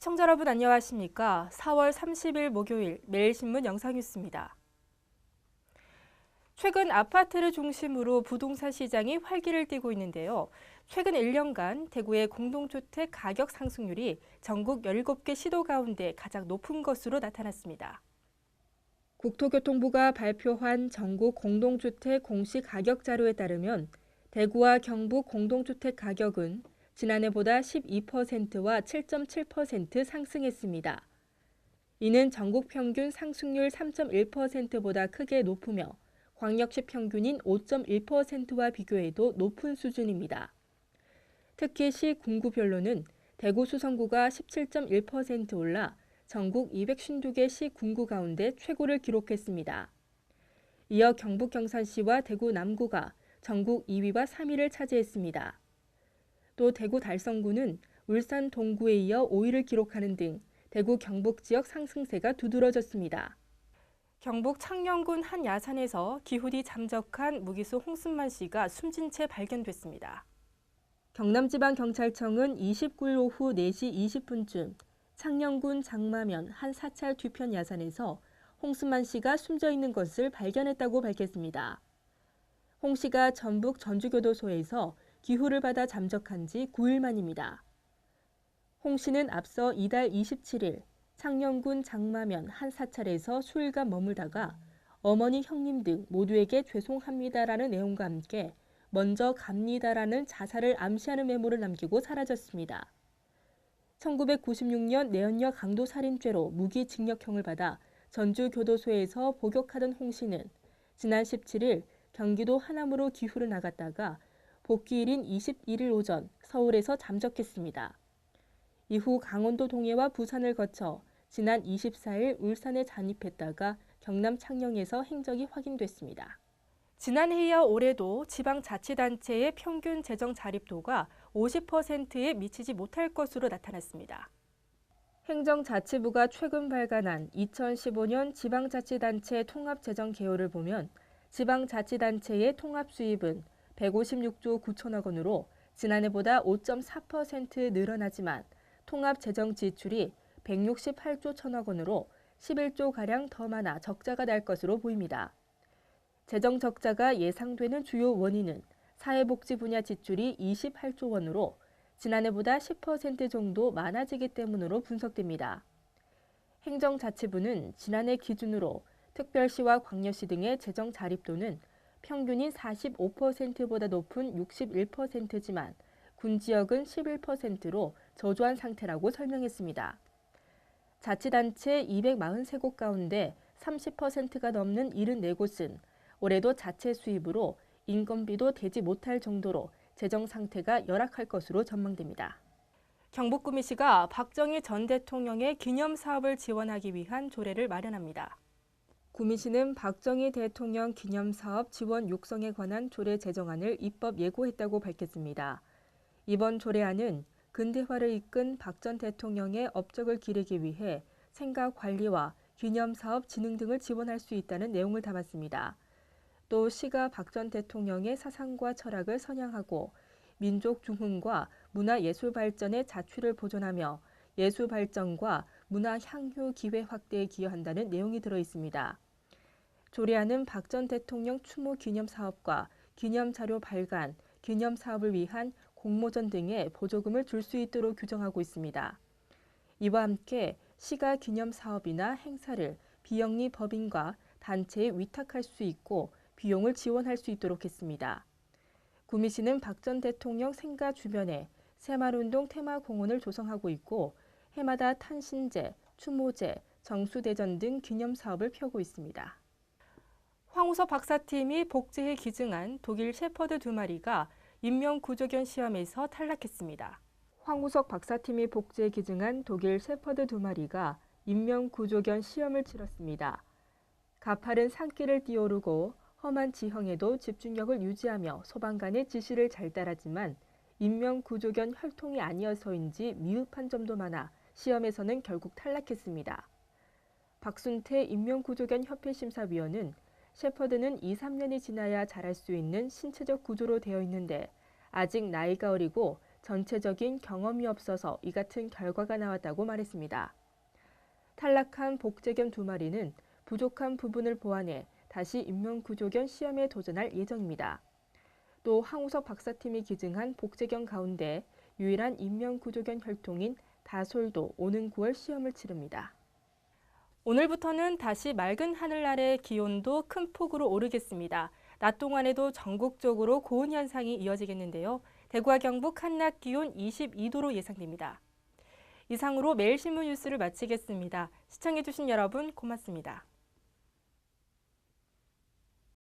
시청자 여러분 안녕하십니까? 4월 30일 목요일 매일신문 영상뉴스입니다. 최근 아파트를 중심으로 부동산 시장이 활기를 띠고 있는데요. 최근 1년간 대구의 공동주택 가격 상승률이 전국 17개 시도 가운데 가장 높은 것으로 나타났습니다. 국토교통부가 발표한 전국 공동주택 공시 가격 자료에 따르면 대구와 경북 공동주택 가격은 지난해보다 12%와 7.7% 상승했습니다. 이는 전국 평균 상승률 3.1%보다 크게 높으며 광역시 평균인 5.1%와 비교해도 높은 수준입니다. 특히 시 군구별로는 대구 수성구가 17.1% 올라 전국 252개 시 군구 가운데 최고를 기록했습니다. 이어 경북 경산시와 대구 남구가 전국 2위와 3위를 차지했습니다. 또 대구 달성구는 울산 동구에 이어 5위를 기록하는 등 대구 경북 지역 상승세가 두드러졌습니다. 경북 창녕군 한 야산에서 기후 뒤 잠적한 무기수 홍순만 씨가 숨진 채 발견됐습니다. 경남지방경찰청은 29일 오후 4시 20분쯤 창녕군 장마면 한 사찰 뒤편 야산에서 홍순만 씨가 숨져 있는 것을 발견했다고 밝혔습니다. 홍 씨가 전북 전주교도소에서 기후를 받아 잠적한 지 9일 만입니다. 홍 씨는 앞서 이달 27일 창녕군 장마면 한 사찰에서 수일간 머물다가 어머니, 형님 등 모두에게 죄송합니다라는 내용과 함께 먼저 갑니다라는 자살을 암시하는 메모를 남기고 사라졌습니다. 1996년 내연녀 강도살인죄로 무기징역형을 받아 전주교도소에서 복역하던 홍 씨는 지난 17일 경기도 하남으로 기후를 나갔다가 복귀일인 21일 오전 서울에서 잠적했습니다. 이후 강원도 동해와 부산을 거쳐 지난 24일 울산에 잔입했다가 경남 창녕에서 행적이 확인됐습니다. 지난해에 이어 올해도 지방자치단체의 평균 재정 자립도가 50%에 미치지 못할 것으로 나타났습니다. 행정자치부가 최근 발간한 2015년 지방자치단체 통합재정개요를 보면 지방자치단체의 통합수입은 156조 9천억 원으로 지난해보다 5.4% 늘어나지만 통합재정 지출이 168조 1천억 원으로 11조가량 더 많아 적자가 날 것으로 보입니다. 재정 적자가 예상되는 주요 원인은 사회복지 분야 지출이 28조 원으로 지난해보다 10% 정도 많아지기 때문으로 분석됩니다. 행정자치부는 지난해 기준으로 특별시와 광역시 등의 재정 자립도는 평균인 45%보다 높은 61%지만 군 지역은 11%로 저조한 상태라고 설명했습니다. 자치단체 243곳 가운데 30%가 넘는 74곳은 올해도 자체 수입으로 인건비도 대지 못할 정도로 재정 상태가 열악할 것으로 전망됩니다. 경북 구미시가 박정희 전 대통령의 기념사업을 지원하기 위한 조례를 마련합니다. 구미시는 박정희 대통령 기념사업 지원 육성에 관한 조례 제정안을 입법 예고했다고 밝혔습니다. 이번 조례안은 근대화를 이끈 박 전 대통령의 업적을 기리기 위해 생각 관리와 기념사업 진흥 등을 지원할 수 있다는 내용을 담았습니다. 또 시가 박 전 대통령의 사상과 철학을 선양하고 민족 중흥과 문화예술 발전의 자취를 보존하며 예술 발전과 문화 향유 기회 확대에 기여한다는 내용이 들어 있습니다. 조례안은 박 전 대통령 추모 기념 사업과 기념 자료 발간, 기념 사업을 위한 공모전 등의 보조금을 줄 수 있도록 규정하고 있습니다. 이와 함께 시가 기념 사업이나 행사를 비영리 법인과 단체에 위탁할 수 있고 비용을 지원할 수 있도록 했습니다. 구미시는 박 전 대통령 생가 주변에 새마을운동 테마공원을 조성하고 있고 해마다 탄신제, 추모제, 정수대전 등 기념사업을 펴고 있습니다. 황우석 박사팀이 복제해 기증한 독일 셰퍼드 2마리가 인명구조견 시험에서 탈락했습니다. 황우석 박사팀이 복제해 기증한 독일 셰퍼드 2마리가 인명구조견 시험을 치렀습니다. 가파른 산길을 뛰어오르고 험한 지형에도 집중력을 유지하며 소방관의 지시를 잘 따랐지만 인명구조견 혈통이 아니어서인지 미흡한 점도 많아 시험에서는 결국 탈락했습니다. 박순태 인명구조견 협회 심사위원은 셰퍼드는 2-3년이 지나야 자랄 수 있는 신체적 구조로 되어 있는데 아직 나이가 어리고 전체적인 경험이 없어서 이 같은 결과가 나왔다고 말했습니다. 탈락한 복제견 2마리는 부족한 부분을 보완해 다시 인명구조견 시험에 도전할 예정입니다. 또 황우석 박사팀이 기증한 복제견 가운데 유일한 인명구조견 혈통인 다솔도 오는 9월 시험을 치릅니다. 오늘부터는 다시 맑은 하늘 아래 기온도 큰 폭으로 오르겠습니다. 낮 동안에도 전국적으로 고온 현상이 이어지겠는데요. 대구와 경북 한낮 기온 22도로 예상됩니다. 이상으로 매일신문 뉴스를 마치겠습니다. 시청해주신 여러분 고맙습니다.